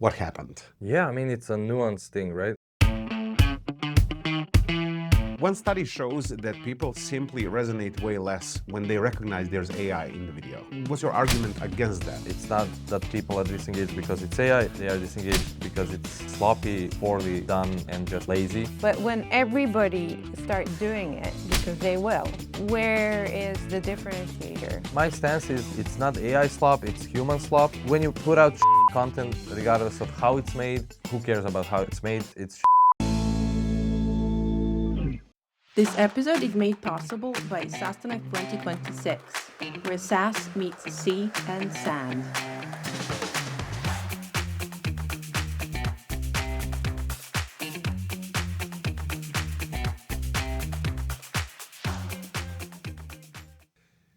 What happened? Yeah, I mean, it's a nuance thing, right? One study shows that people simply resonate way less when they recognize there's AI in the video. What's your argument against that? It's not that people are disengaged because it's AI, they are disengaged because it's sloppy, poorly done, and just lazy. But when everybody starts doing it, because they will, where is the differentiator? My stance is it's not AI slop, it's human slop. When you put out content, regardless of how it's made, who cares about how it's made? It's This episode is made possible by SaaStanak 2026, where SaaS meets sea and sand.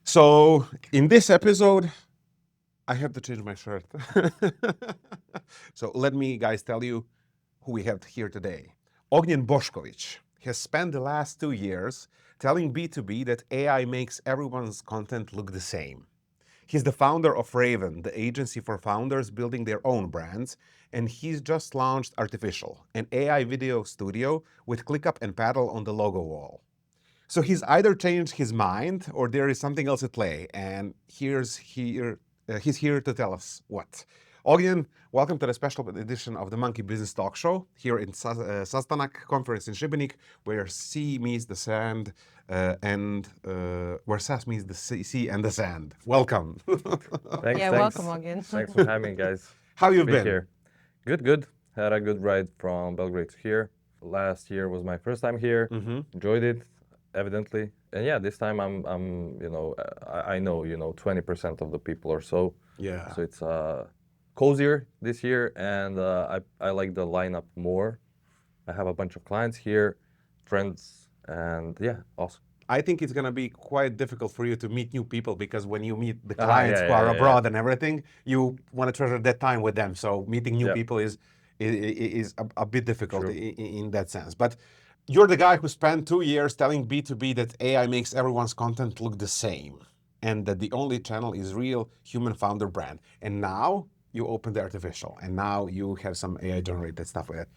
So, in this episode, I have to change my shirt. So let me, guys, tell you who we have here today. Ognjen Boskovic has spent the last 2 years telling B2B that AI makes everyone's content look the same. He's the founder of Raven, the agency for founders building their own brands, and he's just launched Artificial, an AI video studio with ClickUp and Paddle on the logo wall. So he's either changed his mind or there is something else at play, and he's here to tell us what. Ognjen, welcome to the special edition of the Monkey Business Talk Show here in SaaStanak conference in Šibenik, where sea meets the sand and where SaaS meets the sea and the sand. Welcome. Thanks. Welcome again. Thanks for having me, guys. How you Be been? here. Good. Had a good ride from Belgrade to here. Last year was my first time here. Enjoyed it, evidently. And yeah, this time I'm I know 20% of the people or so. Yeah. So it's cozier this year, and I like the lineup more. I have a bunch of clients here, friends, and yeah, awesome. I think it's going to be quite difficult for you to meet new people because when you meet the clients who are yeah. abroad and everything, you want to treasure that time with them. So meeting new people is a bit difficult in that sense. But you're the guy who spent 2 years telling B2B that AI makes everyone's content look the same and that the only channel is real human founder brand. And now you open the Artificial and now you have some AI generated stuff with it.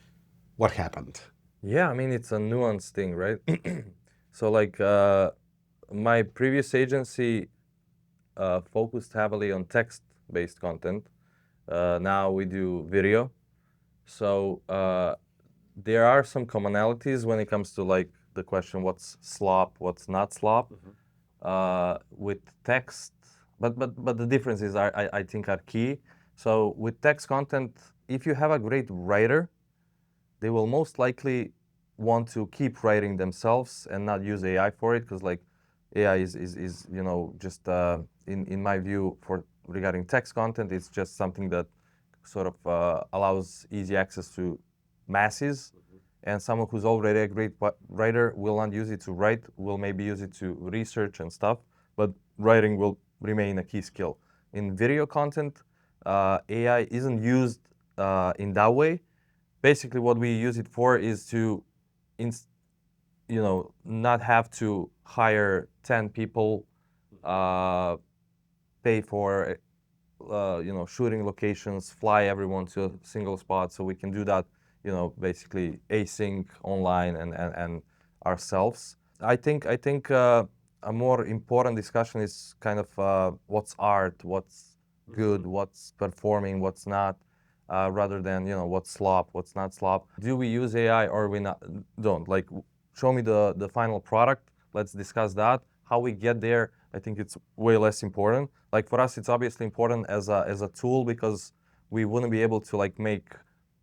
What happened? Yeah, I mean, it's a nuance thing, right? So like my previous agency focused heavily on text-based content. Now we do video. So there are some commonalities when it comes to like the question, what's slop, what's not slop, with text. But the differences I think are key. So with text content, if you have a great writer, they will most likely want to keep writing themselves and not use AI for it, because like AI is just in my view regarding text content, it's just something that sort of allows easy access to masses, and someone who's already a great writer will not use it to write, will maybe use it to research and stuff, but writing will remain a key skill. In video content, AI isn't used in that way. Basically, what we use it for is to, not have to hire 10 people, pay for, shooting locations, fly everyone to a single spot. So we can do that, basically async online and ourselves. I think a more important discussion is kind of what's art, what's good, what's performing, what's not. Rather than what's slop, what's not slop. Do we use AI or we don't? Like, show me the final product. Let's discuss that. How we get there, I think it's way less important. Like for us, it's obviously important as a tool because we wouldn't be able to like make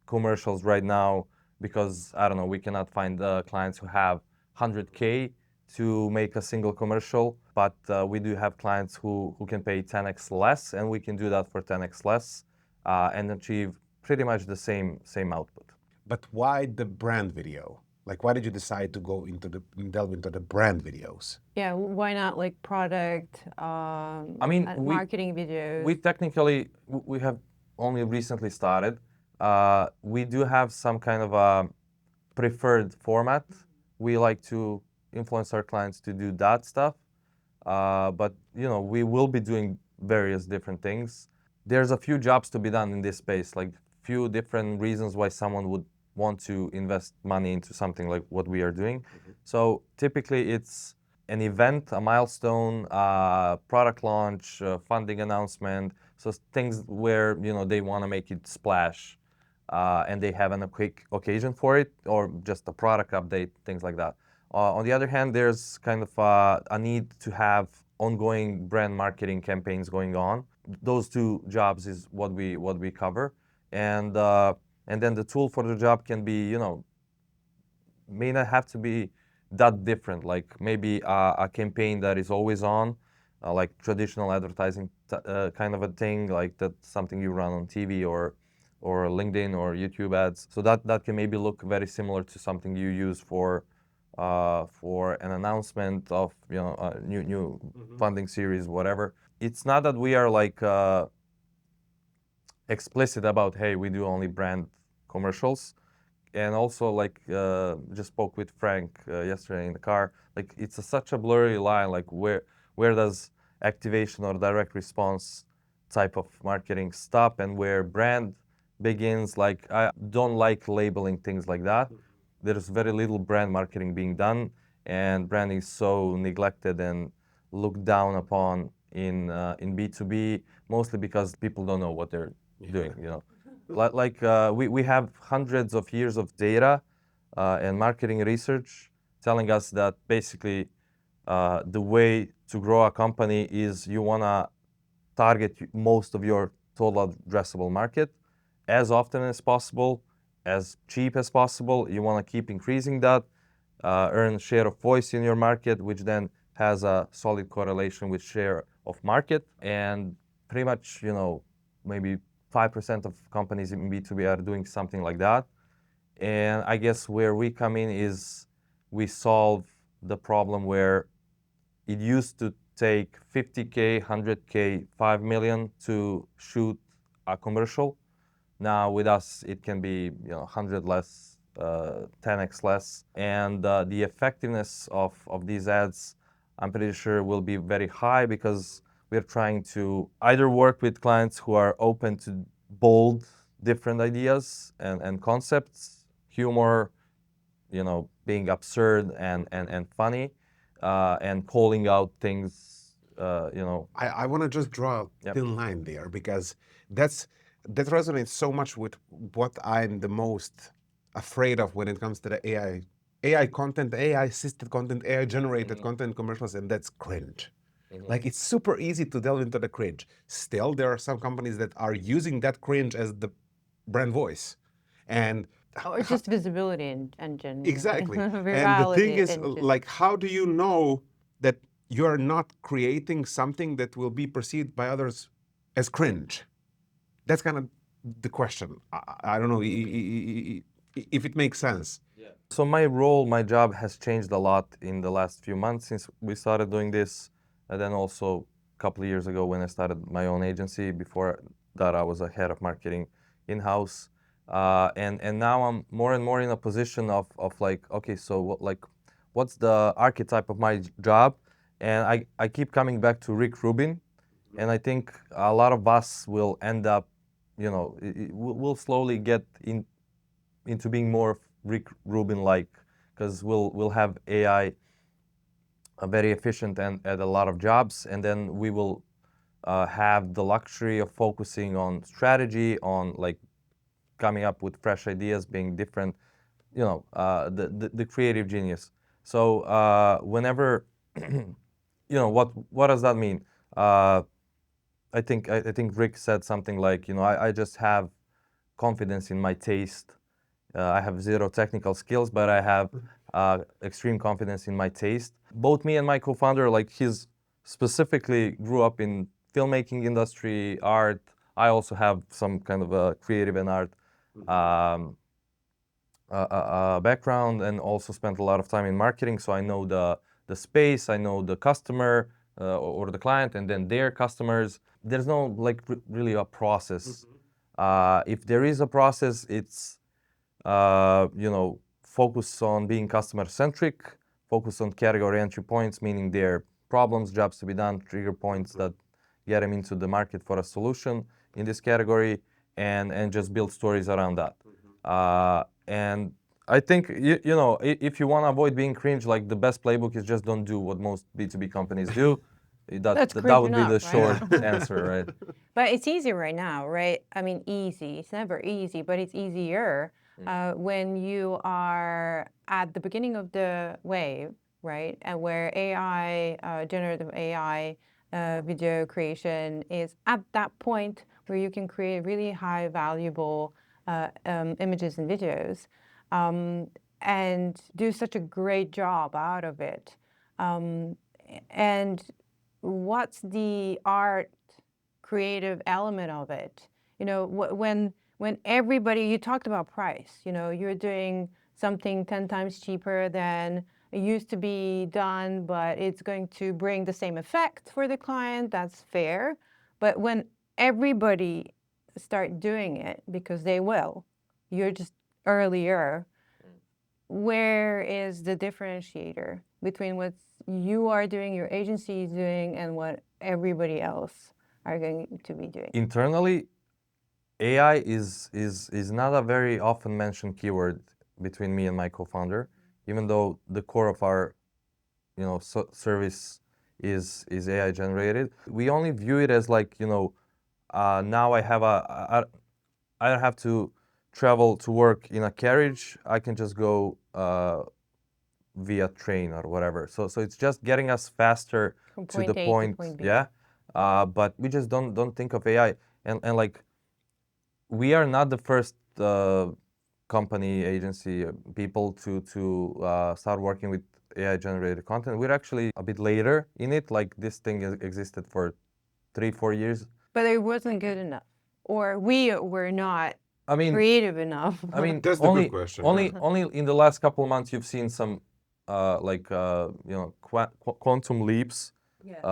commercials right now because I don't know, we cannot find clients who have 100K to make a single commercial. But we do have clients who can pay 10x less, and we can do that for 10x less. And achieve pretty much the same output. But why the brand video? Like, why did you decide to delve into the brand videos? Yeah, why not like product, marketing videos? We technically, we have only recently started. We do have some kind of a preferred format. We like to influence our clients to do that stuff. But, we will be doing various different things. There's a few jobs to be done in this space. Like few different reasons why someone would want to invest money into something like what we are doing. So typically it's an event, a milestone, product launch, funding announcement. So things where they want to make it splash, and they have a quick occasion for it, or just a product update, things like that. On the other hand, there's kind of a need to have ongoing brand marketing campaigns going on. Those two jobs is what we cover, and then the tool for the job can be may not have to be that different. Like maybe a campaign that is always on, like traditional advertising kind of a thing, like that's something you run on TV or LinkedIn or YouTube ads. So that can maybe look very similar to something you use for an announcement of a new funding series, whatever. It's not that we are like explicit about, hey, we do only brand commercials. And also, like, just spoke with Frank yesterday in the car. Like, it's such a blurry line. Like, where does activation or direct response type of marketing stop, and where brand begins? Like, I don't like labeling things like that. There's very little brand marketing being done, and branding is so neglected and looked down upon in B2B, mostly because people don't know what they're doing. Like we have hundreds of years of data and marketing research telling us that basically the way to grow a company is you want to target most of your total addressable market as often as possible, as cheap as possible. You want to keep increasing that, earn share of voice in your market, which then has a solid correlation with share of market. And pretty much, maybe 5% of companies in B2B are doing something like that. And I guess where we come in is we solve the problem where it used to take 50K, 100K, 5 million to shoot a commercial. Now with us, it can be 100 less, 10x less. And the effectiveness of these ads, I'm pretty sure will be very high, because we're trying to either work with clients who are open to bold, different ideas and concepts, humor, being absurd and funny, and calling out things, I want to just draw a thin line there, because that resonates so much with what I'm the most afraid of when it comes to the AI content, AI assisted content, AI generated content commercials, and that's cringe. Like, it's super easy to delve into the cringe. Still, there are some companies that are using that cringe as the brand voice. And Or just visibility engine. exactly. And the Virality thing is, engine. like, how do you know that you're not creating something that will be perceived by others as cringe? That's kind of the question. I don't know if it makes sense. So my job has changed a lot in the last few months since we started doing this. And then also a couple of years ago when I started my own agency. Before that, I was a head of marketing in-house. And now I'm more and more in a position of like, okay, so what's the archetype of my job? And I keep coming back to Rick Rubin. And I think a lot of us will end up, we'll slowly get into being more Rick Rubin-like, because we'll have AI very efficient and at a lot of jobs, and then we will have the luxury of focusing on strategy, on like coming up with fresh ideas, being different, the creative genius. So whenever, what does that mean? I think Rick said something like, I just have confidence in my taste. I have zero technical skills, but I have extreme confidence in my taste. Both me and my co-founder, like, he's specifically grew up in filmmaking industry, art. I also have some kind of a creative and art background, and also spent a lot of time in marketing. So I know the space, I know the customer or the client, and then their customers. There's no like really a process. If there is a process, it's focus on being customer centric, focus on category entry points, meaning their problems, jobs to be done, trigger points that get them into the market for a solution in this category, and just build stories around that. And I think if you want to avoid being cringe, like the best playbook is just don't do what most B2B companies do. That's That would be cringe the enough, short right? answer, right? But it's easy right now, right? I mean, easy. It's never easy, but it's easier when you are at the beginning of the wave, right? And where AI, generative AI, video creation is at that point where you can create really high valuable images and videos and do such a great job out of it. And what's the art creative element of it? You know, when everybody, you talked about price, you know, you're doing something 10 times cheaper than it used to be done, but it's going to bring the same effect for the client. That's fair. But when everybody start doing it, because they will, you're just earlier, where is the differentiator between what you are doing, your agency is doing, and what everybody else are going to be doing? Internally, AI is not a very often mentioned keyword between me and my co-founder, even though the core of our service is AI generated. We only view it as like, now I don't have to travel to work in a carriage. I can just go via train or whatever. So it's just getting us faster From to the point A to point, point B. yeah. But we just don't think of AI, and like we are not the first company, agency, people to start working with AI generated content. We're actually a bit later in it. Like this thing existed for 3-4 years. But it wasn't good enough, or we were not I mean, creative enough. That's the good question. Only in the last couple of months you've seen some quantum leaps Yes.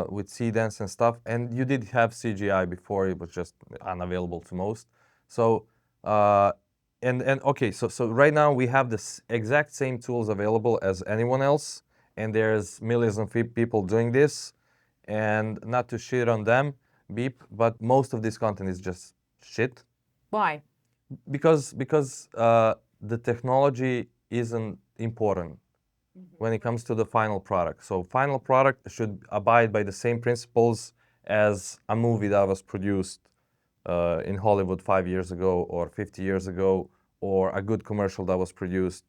with C-dance and stuff, and you did have CGI before. It was just unavailable to most. So and okay, so right now we have the exact same tools available as anyone else, and there's millions of people doing this, and not to shit on them, beep, but most of this content is just shit. Why? Because the technology isn't important when it comes to the final product. So final product should abide by the same principles as a movie that was produced in Hollywood 5 years ago or 50 years ago, or a good commercial that was produced,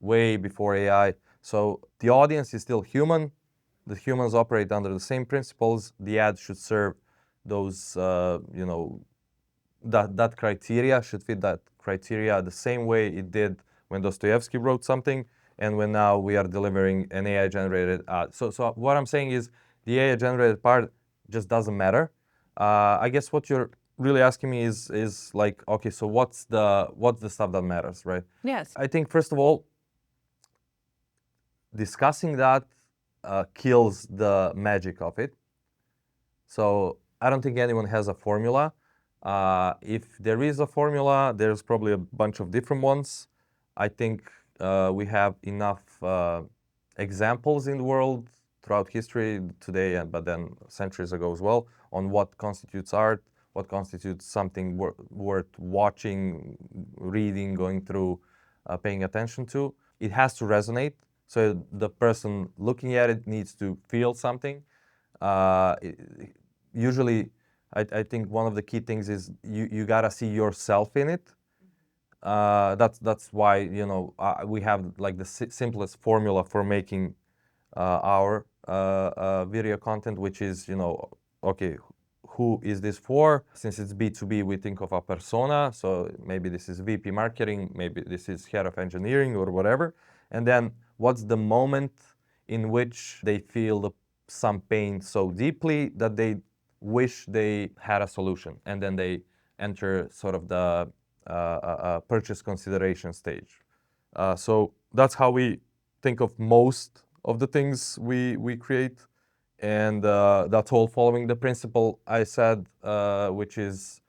way before AI. So the audience is still human. The humans operate under the same principles. The ad should serve those, that criteria, should fit that criteria the same way it did when Dostoevsky wrote something and when now we are delivering an AI-generated ad. So what I'm saying is the AI-generated part just doesn't matter. I guess what you're really asking me is like, okay, so what's the stuff that matters, right? Yes. I think first of all, discussing that kills the magic of it. So I don't think anyone has a formula. If there is a formula, there's probably a bunch of different ones. I think we have enough examples in the world throughout history today, but then centuries ago as well, on what constitutes art, what constitutes something worth watching, reading, going through, paying attention to. It has to resonate. So the person looking at it needs to feel something. Usually, I think one of the key things is you gotta see yourself in it. That's why we have like the simplest formula for making our video content, which is okay, who is this for? Since it's B2B, we think of a persona. So maybe this is VP marketing, maybe this is head of engineering or whatever. And then what's the moment in which they feel some pain so deeply that they wish they had a solution, and then they enter sort of the purchase consideration stage. So that's how we think of most of the things we create, and that's all following the principle I said, which is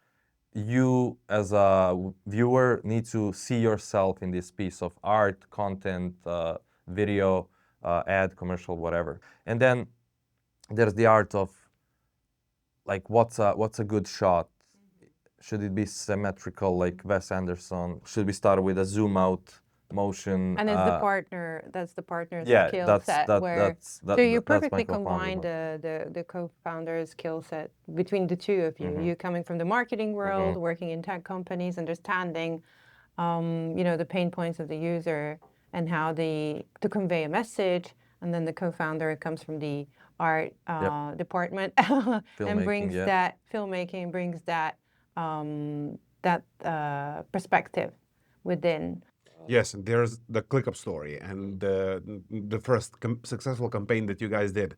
you as a viewer need to see yourself in this piece of art, content, video, ad, commercial, whatever. And then there's the art of like what's a good shot. should it be symmetrical like Wes Anderson? Should we start with a zoom out motion? And it's that's the partner's Yeah, skill set where so you that's my perfectly co-founder combine the co-founder's skill set between the two of you. You coming from the marketing world, working in tech companies, understanding the pain points of the user and how to convey a message, and then the co-founder comes from the art department and brings that filmmaking, brings that perspective within. Yes, and there's the ClickUp story and the first successful campaign that you guys did.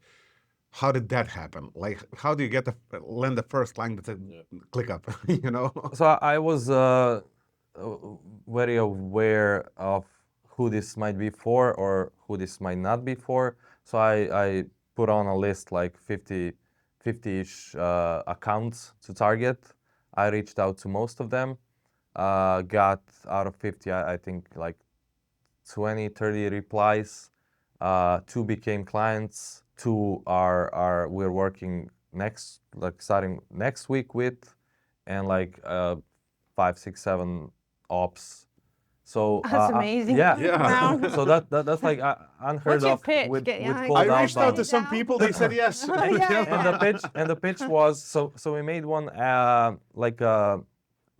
How did that happen? Like, how do you get land the first line that said ClickUp? You know. So I was very aware of who this might be for or who this might not be for. So I put on a list like 50-ish accounts to target. I reached out to most of them. Got out of 50, I think like 20, 30 replies. 2 became clients. 2 we're working starting next week with, and like 5, 6, 7 ops. So that's amazing. Yeah. So that's like unheard What's your of pitch? with I cold reached out outbound. to some people. They said yes. And the pitch was so we made one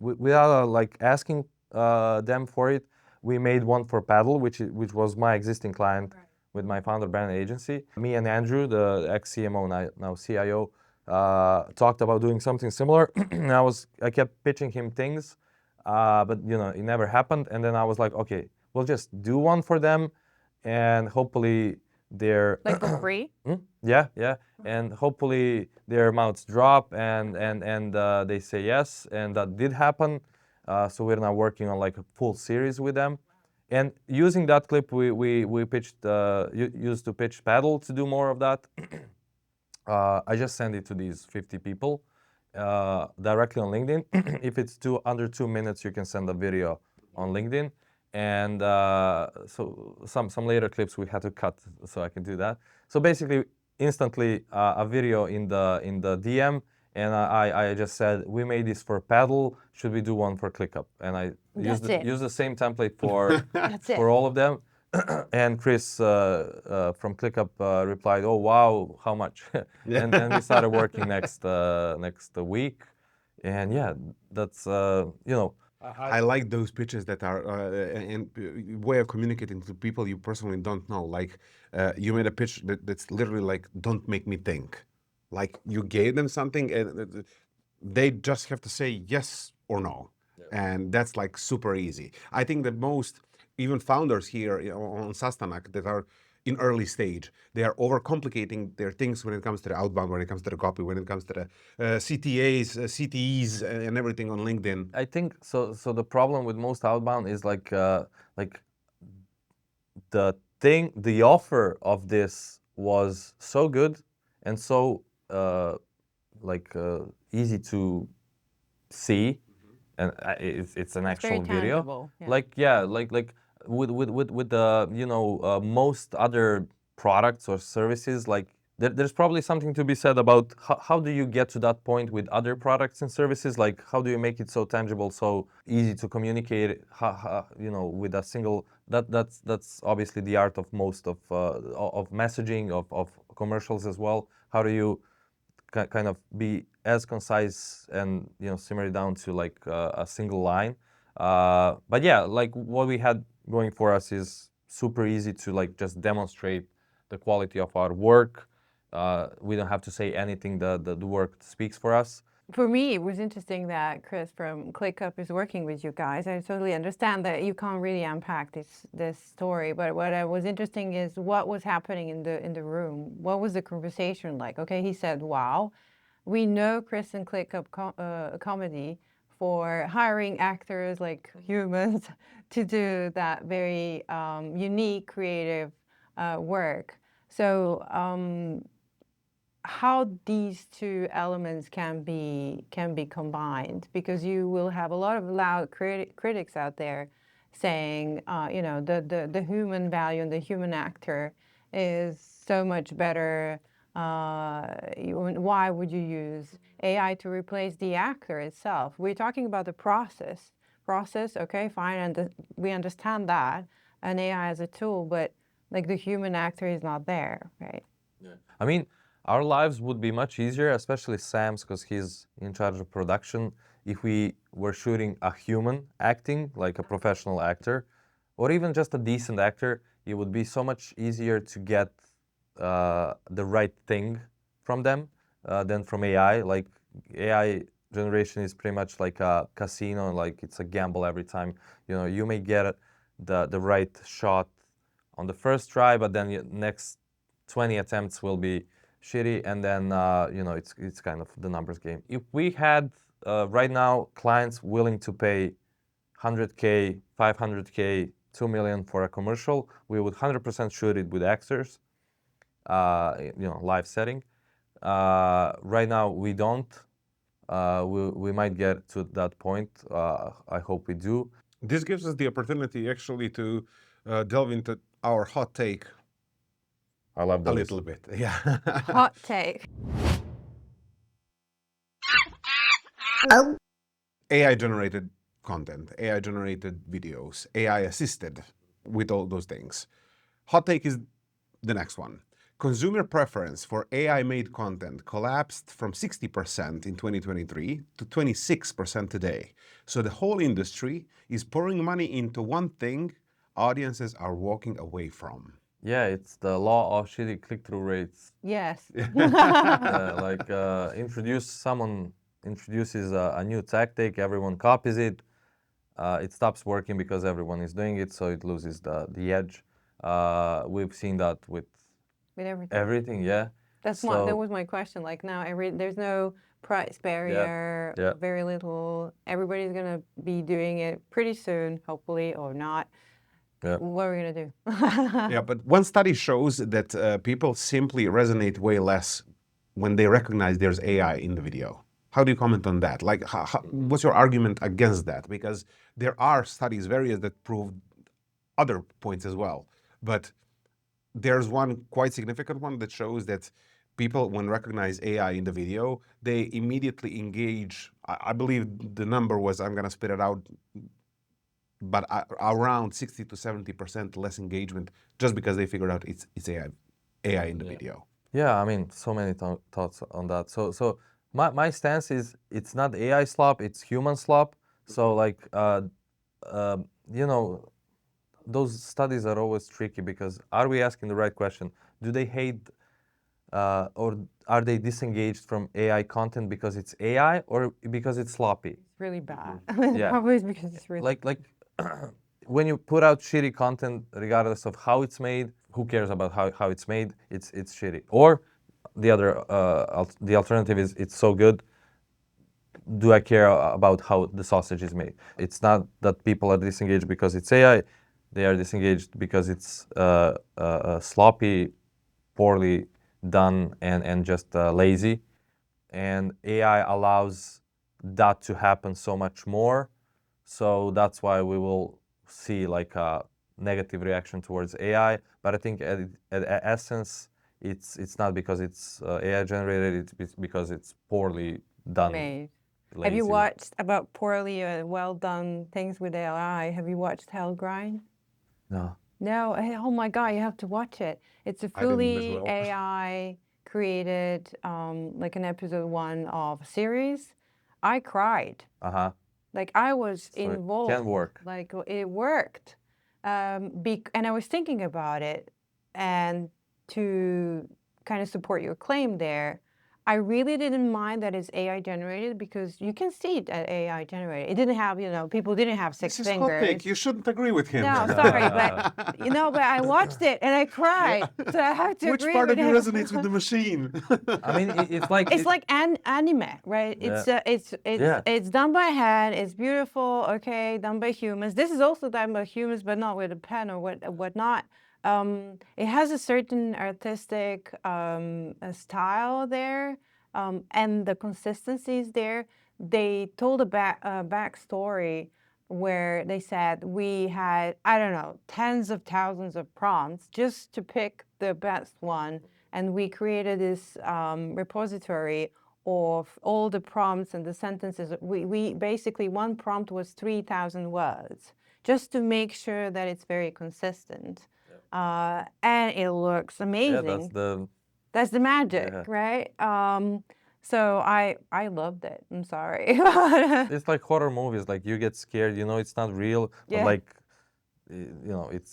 without like asking them for it. We made one for Paddle, which was my existing client with my founder brand agency. Me and Andrew, the ex CMO now CIO, talked about doing something similar. And I kept pitching him things, but it never happened. And then I was like, okay, we'll just do one for them, and hopefully they're like for free. Yeah, and hopefully their amounts drop and they say yes, and that did happen. So we're now working on like a full series with them, and using that clip we pitched used to pitch Paddle to do more of that. I just send it to these 50 people directly on LinkedIn. If it's under 2 minutes, you can send a video on LinkedIn. And so some later clips we had to cut so I can do that. So basically, instantly a video in the DM, and I just said, we made this for Paddle. Should we do one for ClickUp? And I used the same template for all of them. And Chris from ClickUp replied, "Oh wow, how much?" And then we started working next week. And yeah, that's I like those pitches that are and way of communicating to people you personally don't know. Like you made a pitch that's literally like, "Don't make me think." Like you gave them something, and they just have to say yes or no, and that's like super easy. I think that most even founders here on SaaStanak that are in early stage, they are overcomplicating their things when it comes to the outbound, when it comes to the copy, when it comes to the CTAs, CTEs, and everything on LinkedIn. I think so. So the problem with most outbound is like the offer of this was so good and so easy to see, and it's an actual video. Tangible, yeah. Like with the most other products or services, like there's probably something to be said about how do you get to that point with other products and services. Like how do you make it so tangible, so easy to communicate with a single. That's obviously the art of most of messaging of commercials as well. How do you kind of be as concise and simmer it down to like a single line? But yeah, like what we had going for us is super easy to like just demonstrate the quality of our work. We don't have to say anything. The work speaks for us. For me, it was interesting that Chris from ClickUp is working with you guys. I totally understand that you can't really unpack this story, but what was interesting is what was happening in the room. What was the conversation like? Okay, he said, "Wow, we know Chris and ClickUp comedy for hiring actors like humans to do that very unique, creative work." So how these two elements can be combined, because you will have a lot of loud critics out there saying, the human value and the human actor is so much better Why would you use AI to replace the actor itself? We're talking about the process. Process, okay, fine, and we understand that, an AI as a tool, but like the human actor is not there, right? I mean, our lives would be much easier, especially Sam's, because he's in charge of production, if we were shooting a human acting, like a professional actor, or even just a decent actor. It would be so much easier to get the right thing from them than from AI. Like AI generation is pretty much like a casino, like it's a gamble every time. You know, you may get the right shot on the first try, but then next 20 attempts will be shitty, and then you know, it's kind of the numbers game. If we had right now clients willing to pay 100K, 500K, 2 million for a commercial, we would 100% shoot it with actors, you know, live setting. Right now we don't. We might get to that point. I hope we do. This gives us the opportunity actually to delve into our hot take I love a those. little bit. Yeah. Hot take. AI generated content, AI generated videos, AI assisted with all those things. Hot take is the next one. Consumer preference for AI made content collapsed from 60% in 2023 to 26% today. So the whole industry is pouring money into one thing audiences are walking away from. Yeah, it's the law of shitty click-through rates. Yes. Like someone introduces a new tactic, everyone copies it. It stops working because everyone is doing it, so it loses the edge. We've seen that with With everything. everything, yeah. That was my question. Like now, there's no price barrier, yeah. very little. Everybody's gonna be doing it pretty soon, hopefully, or not. Yeah. What are we gonna do? Yeah, but one study shows that people simply resonate way less when they recognize there's AI in the video. How do you comment on that? Like, what's your argument against that? Because there are studies, various, that prove other points as well. But there's one quite significant one that shows that people, when recognize AI in the video, they immediately engage. I believe the number was, I'm gonna spit it out, but around 60 to 70% less engagement just because they figured out it's AI in the video. Yeah, I mean, so many thoughts on that. So my stance is it's not AI slop, it's human slop. So like, you know, those studies are always tricky because are we asking the right question? Do they hate or are they disengaged from AI content because it's AI or because it's sloppy? It's really bad. Yeah. Probably it's because it's really Like when you put out shitty content, regardless of how it's made, who cares about how it's made? It's shitty. Or the other the alternative is it's so good. Do I care about how the sausage is made? It's not that people are disengaged because it's AI. They are disengaged because it's sloppy, poorly done, and just lazy. And AI allows that to happen so much more. So that's why we will see like a negative reaction towards AI. But I think at essence, it's not because it's AI generated. It's because it's poorly done. made. Lazy. Have you watched about poorly well done things with AI? Have you watched Hell Grind? No. No. Oh my God, you have to watch it. It's a I didn't as fully well. AI created, like an episode 1 of a series. I cried. Uh-huh. Like I was So it involved. can work. Like it worked. And I was thinking about it, and to kind of support your claim there, I really didn't mind that it's AI generated because you can see that AI generated. It didn't have, people didn't have six This is fingers. hot take. You shouldn't agree with him. No, sorry, but but I watched it and I cried. So I have to Which agree part with of you him. resonates with the machine? I mean, it's like It's like an anime, right? Yeah. It's done by hand. It's beautiful. Okay, done by humans. This is also done by humans, but not with a pen or whatnot. It has a certain artistic style there, and the consistency is there. They told a backstory where they said we had, I don't know, tens of thousands of prompts just to pick the best one. and we created this repository of all the prompts and the sentences. We basically, one prompt was 3,000 words, just to make sure that it's very consistent. And it looks amazing. Yeah, That's the magic, Yeah. right? So I loved it. I'm sorry. it's like horror movies. Like you get scared, you know, it's not real, but Yeah. like, you know, it's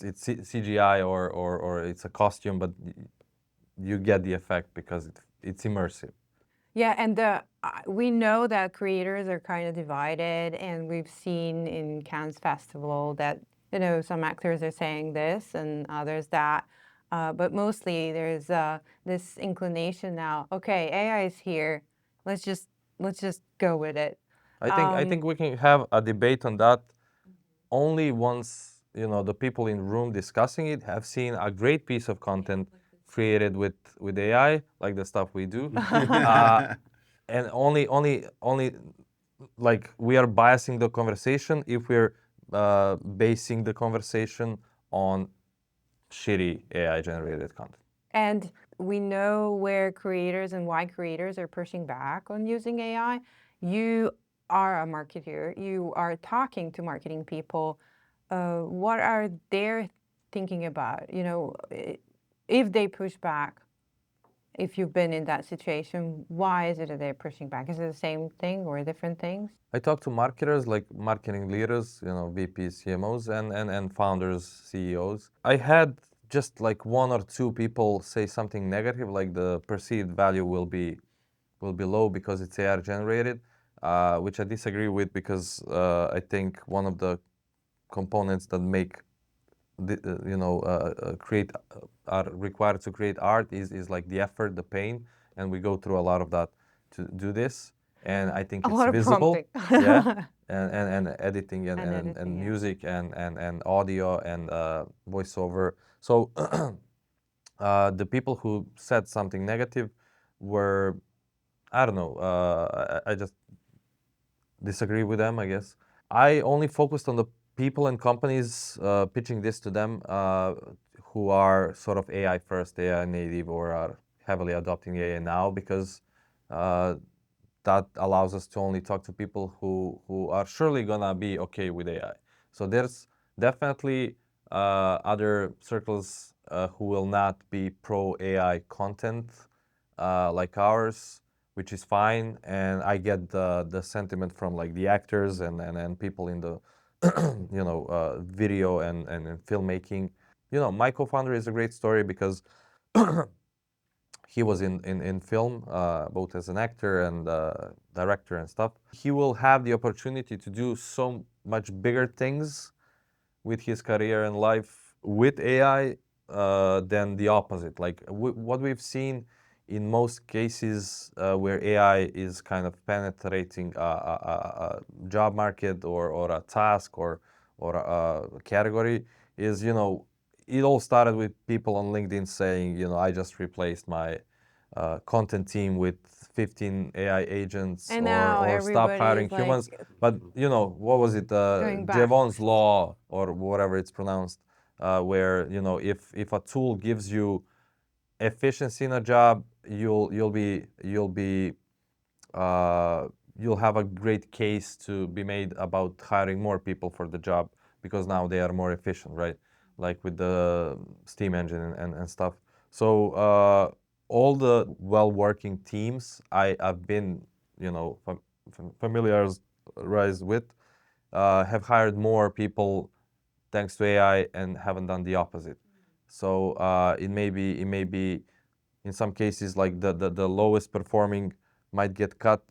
CGI or it's a costume, but you get the effect because it's immersive. Yeah, and we know that creators are kind of divided, and we've seen in Cannes Festival that, you know, some actors are saying this and others that, but mostly there's this inclination now. Okay, AI is here. Let's just go with it. I think we can have a debate on that only once, you know, the people in the room discussing it have seen a great piece of content created with AI, like the stuff we do. And only like we are biasing the conversation if we're basing the conversation on shitty AI generated content. And we know where creators and why creators are pushing back on using AI. You are a marketer. You are talking to marketing people. What are they thinking about? You know, if they push back, if you've been in that situation, why is it that they're pushing back? Is it the same thing or different things? I talk to marketers, like marketing leaders, you know, VPs, CMOs, and founders, CEOs. I had just like one or two people say something negative, like the perceived value will be low because it's AI generated, which I disagree with because I think one of the components that make create are required to create art is like the effort, the pain, and we go through a lot of that to do this. And I think A it's lot of visible, prompting. yeah, and editing And editing, and yeah. music and audio and voiceover. So the people who said something negative were, I don't know, I just disagree with them, I guess. I only focused on the people and companies pitching this to them who are sort of AI first, AI native, or are heavily adopting AI now, because that allows us to only talk to people who are surely gonna be okay with AI. So there's definitely other circles who will not be pro AI content like ours, which is fine. And I get the sentiment from like the actors and people in the video and filmmaking. You know, my co-founder is a great story because he was in film, both as an actor and director and stuff. He will have the opportunity to do so much bigger things with his career and life with AI than the opposite. Like what we've seen in most cases where AI is kind of penetrating a job market or a task or a category is, you know, it all started with people on LinkedIn saying, you know, I just replaced my content team with 15 AI agents, And now or stop hiring everybody's like humans. But you know, what was it? going back. Jevon's law or whatever it's pronounced, where, you know, if a tool gives you efficiency in a job, you'll have a great case to be made about hiring more people for the job because now they are more efficient, right? Like with the steam engine and stuff. So all the well-working teams I've been, you know, familiarized with have hired more people thanks to AI and haven't done the opposite. So it may be in some cases like the lowest performing might get cut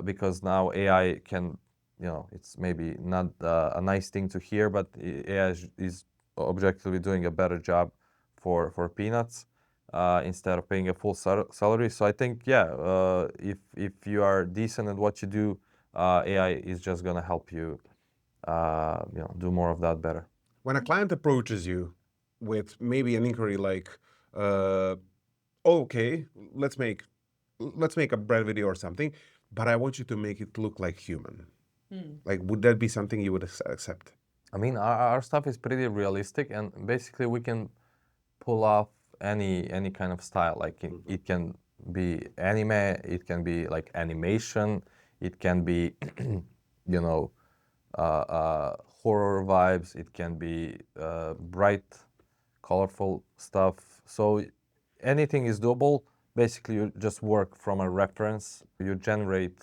because now AI can, you know, it's maybe not a nice thing to hear, but AI is objectively doing a better job for peanuts instead of paying a full salary. So I think, yeah, if you are decent at what you do, AI is just gonna help you, do more of that better. When a client approaches you with maybe an inquiry like, okay, let's make a brand video or something, but I want you to make it look like human. Like, would that be something you would accept? I mean, our stuff is pretty realistic, and basically we can pull off any kind of style. Like it can be anime, it can be like animation, it can be you know horror vibes, it can be bright, colorful stuff. So anything is doable. Basically, you just work from a reference. You generate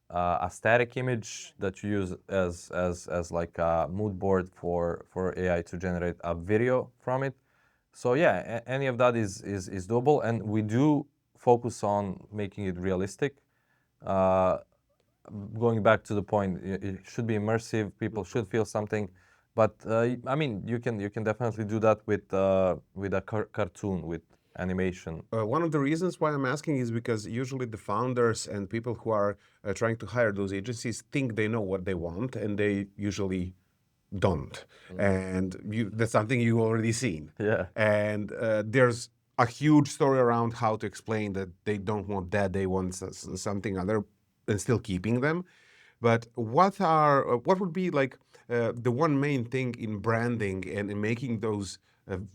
a static image that you use as like a mood board for AI to generate a video from it. So yeah, any of that is doable, and we do focus on making it realistic. Going back to the point, it should be immersive. People should feel something, but I mean, you can definitely do that with a cartoon, with animation. One of the reasons why I'm asking is because usually the founders and people who are trying to hire those agencies think they know what they want, and they usually don't. And that's something you already seen. Yeah. And there's a huge story around how to explain that they don't want that, they want something other, and still keeping them. But what would be like the one main thing in branding and in making those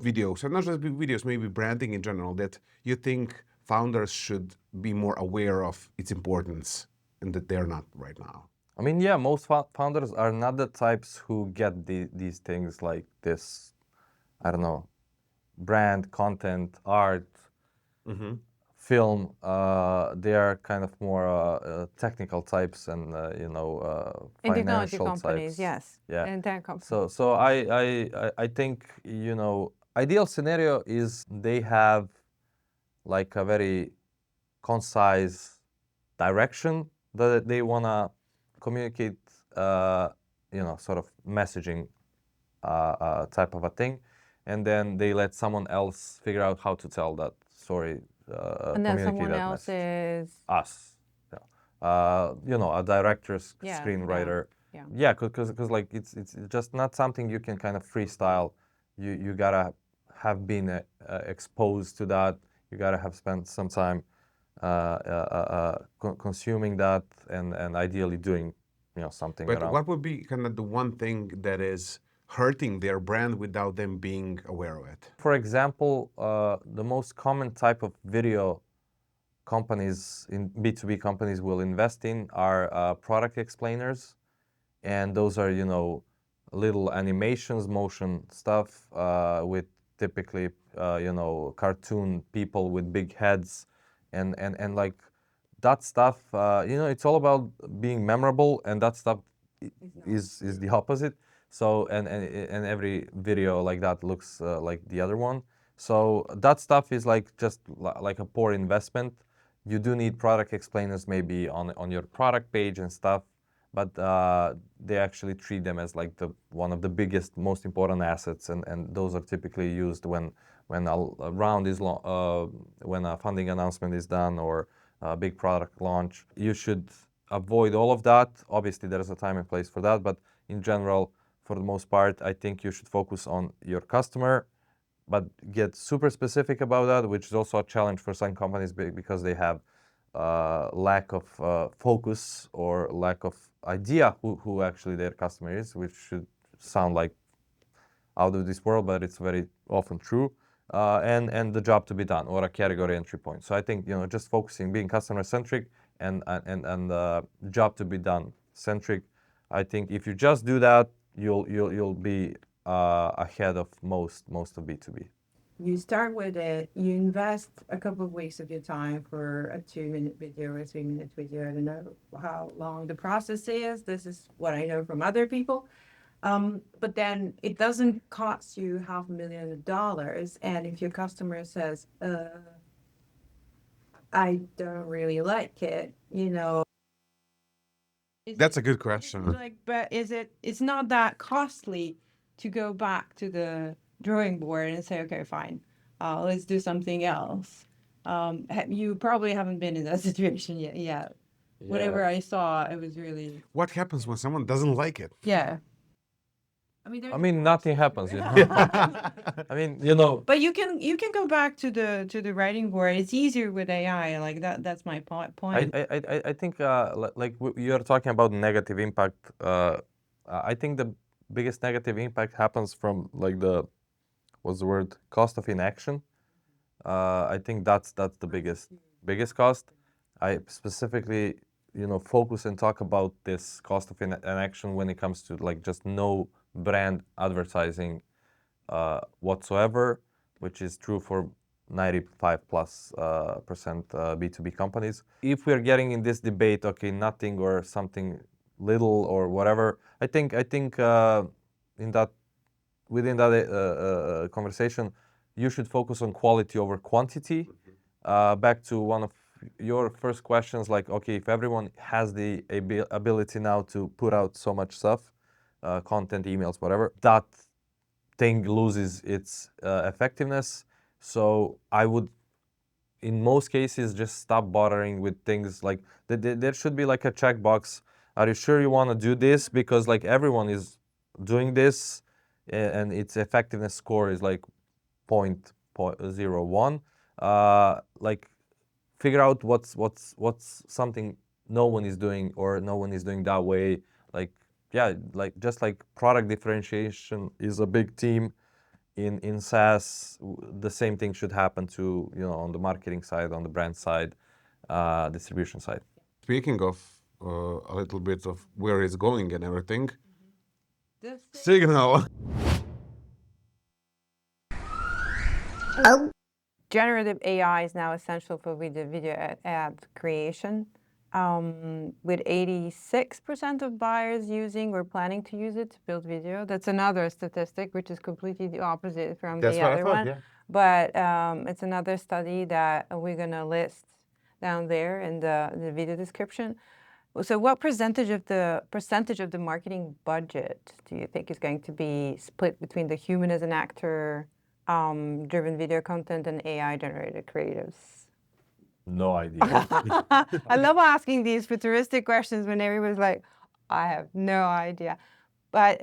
videos, and not just videos, maybe branding in general, that you think founders should be more aware of its importance and that they're not right now? I mean, yeah, most founders are not the types who get these things like this, I don't know, brand, content, art, film. They are kind of more technical types and In technology financial companies, types. yes. Yeah. In tech companies. So I think, ideal scenario is they have like a very concise direction that they wanna communicate, sort of messaging type of a thing, and then they let someone else figure out how to tell that story, And then communicate someone that else message. is Us. Yeah. A director's Yeah, screenwriter. yeah. Yeah, because like it's just not something you can kind of freestyle. You gotta have been exposed to that. You gotta have spent some time consuming that, and ideally doing something But around. what would be kind of the one thing that is hurting their brand without them being aware of it? For example, the most common type of video companies in B2B companies will invest in are product explainers, and those are little animations, motion stuff with typically cartoon people with big heads, and like that stuff. It's all about being memorable, and that stuff is the opposite. So and every video like that looks like the other one. So that stuff is like just like a poor investment. You do need product explainers maybe on your product page and stuff, but they actually treat them as like one of the biggest, most important assets, and those are typically used when a round is when a funding announcement is done or a big product launch. You should avoid all of that. Obviously, there is a time and place for that, but in general, for the most part, I think you should focus on your customer, but get super specific about that, which is also a challenge for some companies because they have lack of focus or lack of idea who actually their customer is, which should sound like out of this world, but it's very often true. And the job to be done, or a category entry point. So I think just focusing, being customer centric and job to be done centric. I think if you just do that, you'll be ahead of most of B2B. You start with it, you invest a couple of weeks of your time for a 2-minute video or a 3-minute video. I don't know how long the process is. This is what I know from other people. But then it doesn't cost you $500,000. And if your customer says, I don't really like it, That's a good question. But it's not that costly to go back to the drawing board and say, okay, fine, let's do something else. You probably haven't been in that situation yet. Yeah. Whatever I saw, it was really. What happens when someone doesn't like it? Yeah. I mean, nothing happens. I mean, But you can go back to the writing board. It's easier with AI. Like that. That's my point. I think like you're talking about negative impact. I think the biggest negative impact happens from like what's the word, cost of inaction. I think that's the biggest cost. I specifically, focus and talk about this cost of inaction when it comes to like just no brand advertising whatsoever, which is true for 95 plus percent B2B companies. If we're getting in this debate, okay, nothing or something little or whatever, I think in that within that conversation, you should focus on quality over quantity. Back to one of your first questions, like, okay, if everyone has the ability now to put out so much stuff, content, emails, whatever, that thing loses its effectiveness. So I would, in most cases, just stop bothering with things like there should be like a checkbox. Are you sure you want to do this? Because like everyone is doing this, and its effectiveness score is like 0.01. Like figure out what's something no one is doing or no one is doing that way. Like yeah, like just like product differentiation is a big team in SaaS. The same thing should happen to on the marketing side, on the brand side, distribution side. Speaking of a little bit of where it's going and everything, This Signal. Generative AI is now essential for video ad creation. With 86% of buyers using or planning to use it to build video. That's another statistic, which is completely the opposite from That's the what I other thought, one. yeah. But it's another study that we're going to list down there in the video description. So what percentage of the marketing budget do you think is going to be split between the human as an actor, driven video content and AI generated creatives? No idea. I love asking these futuristic questions when everybody's like, I have no idea. But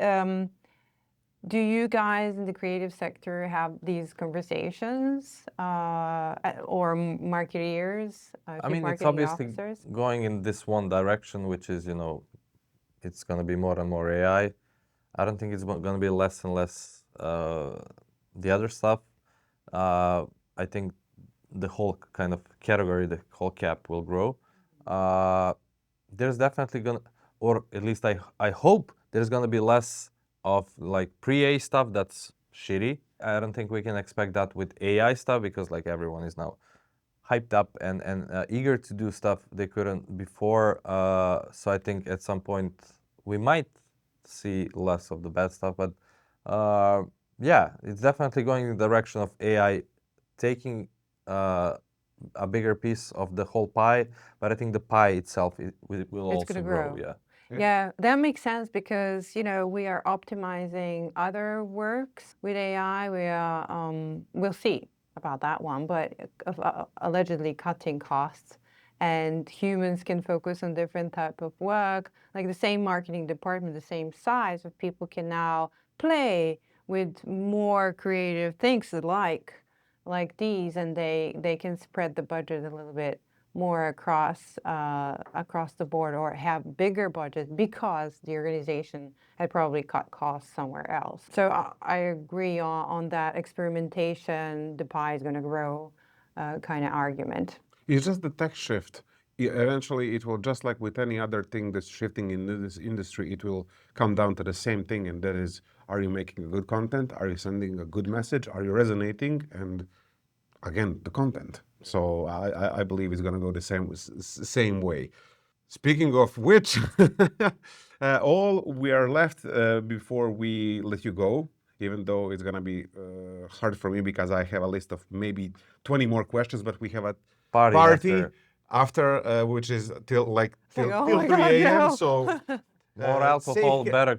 do you guys in the creative sector have these conversations or marketeers, I chief mean, it's marketing obviously officers? going in this one direction, which is, it's going to be more and more AI. I don't think it's going to be less and less the other stuff. I think the whole kind of category, the whole cap will grow. There's definitely going to, or at least I hope there's going to be less of like pre-A stuff that's shitty. I don't think we can expect that with AI stuff because like everyone is now hyped up and eager to do stuff they couldn't before. So I think at some point we might see less of the bad stuff. But yeah, it's definitely going in the direction of AI taking a bigger piece of the whole pie. But I think the pie itself will It's also gonna grow. grow. Yeah. Yeah, that makes sense because we are optimizing other works with AI. We'll see about that one, but allegedly cutting costs, and humans can focus on different type of work. Like the same marketing department, the same size of people can now play with more creative things like these, and they can spread the budget a little bit more across the board or have bigger budgets because the organization had probably cut costs somewhere else. So I agree on that experimentation, the pie is going to grow kind of argument. It's just the tech shift. Eventually, it will, just like with any other thing that's shifting in this industry, it will come down to the same thing, and that is, are you making a good content? Are you sending a good message? Are you resonating? And again, the content. So I believe it's going to go the same way. Speaking of which, all we are left before we let you go, even though it's going to be hard for me because I have a list of maybe 20 more questions, but we have a party after which is till Oh 3 my God, a.m. no. So More alcohol, better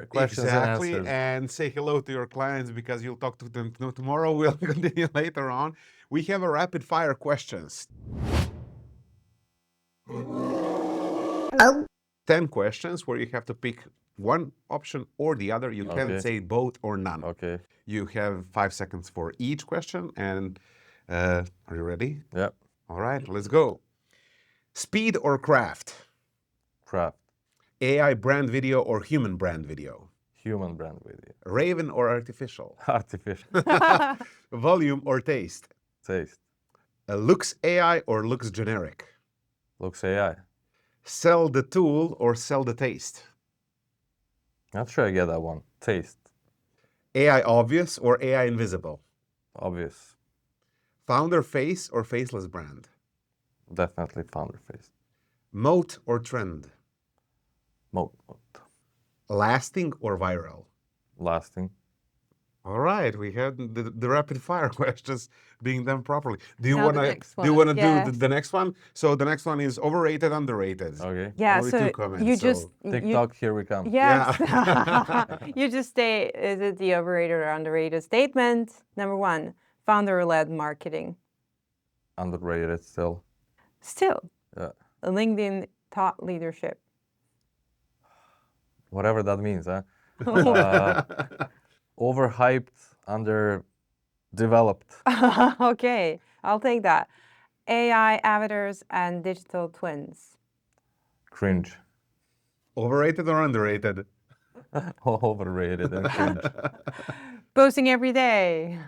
questions exactly, and answers. and say hello to your clients because you'll talk to them tomorrow. We'll continue later on. We have a rapid fire questions. 10 questions where you have to pick one option or the other. You can't say both or none. Okay. You have 5 seconds for each question. And are you ready? Yep. All right, let's go. Speed or craft? Craft. AI brand video or human brand video? Human brand video. Raven or artificial? Artificial. Volume or taste? Taste. Looks AI or looks generic? Looks AI. Sell the tool or sell the taste? Not sure I get that one. Taste. AI obvious or AI invisible? Obvious. Founder face or faceless brand? Definitely founder face. Moat or trend? Moat. Lasting or viral? Lasting. All right, we had the rapid fire questions being done properly. Do you Now the want to next do you one, want to do yes. the next one? So the next one is overrated, underrated. Okay. Yeah, Only so two comments, you so- just TikTok, here we come. yes. Yeah. You just say, is it the overrated or underrated statement? Number one, founder-led marketing. Underrated still. Still, Yeah. LinkedIn thought leadership. Whatever that means, huh? Overhyped, underdeveloped. Okay, I'll take that. AI avatars and digital twins. Cringe. Overrated or underrated? Overrated and cringe. Posting every day.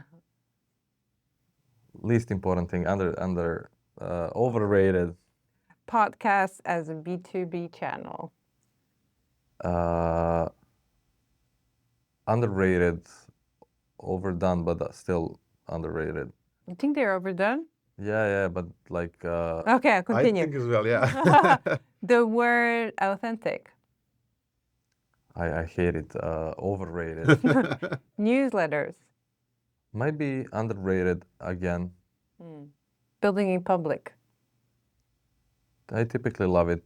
Least important thing, overrated. Podcast as a B2B channel. Underrated, overdone, but still underrated. You think they're overdone? Yeah, but like Okay, I'll I continue. think as well, yeah. The word authentic. I hate it. Overrated. Newsletters. Might be underrated again. Building in public. I typically love it.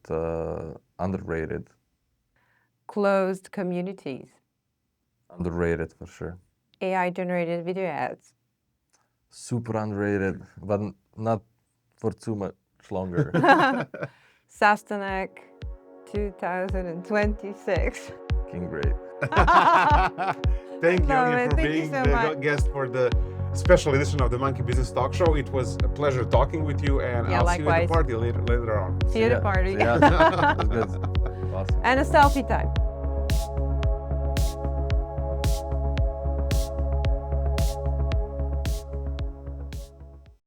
Underrated. Closed communities. Underrated for sure. AI generated video ads. Super underrated, but not for too much longer. SaaStanak 2026. Fucking great. Thank you, Love Ognjen, it. for Thank you being so the much. guest for the special edition of the Monkey Business Talk Show. It was a pleasure talking with you, and Yeah, I'll see you at likewise. the party later on. See you at the party. Yeah, that's good. Awesome. And a selfie time.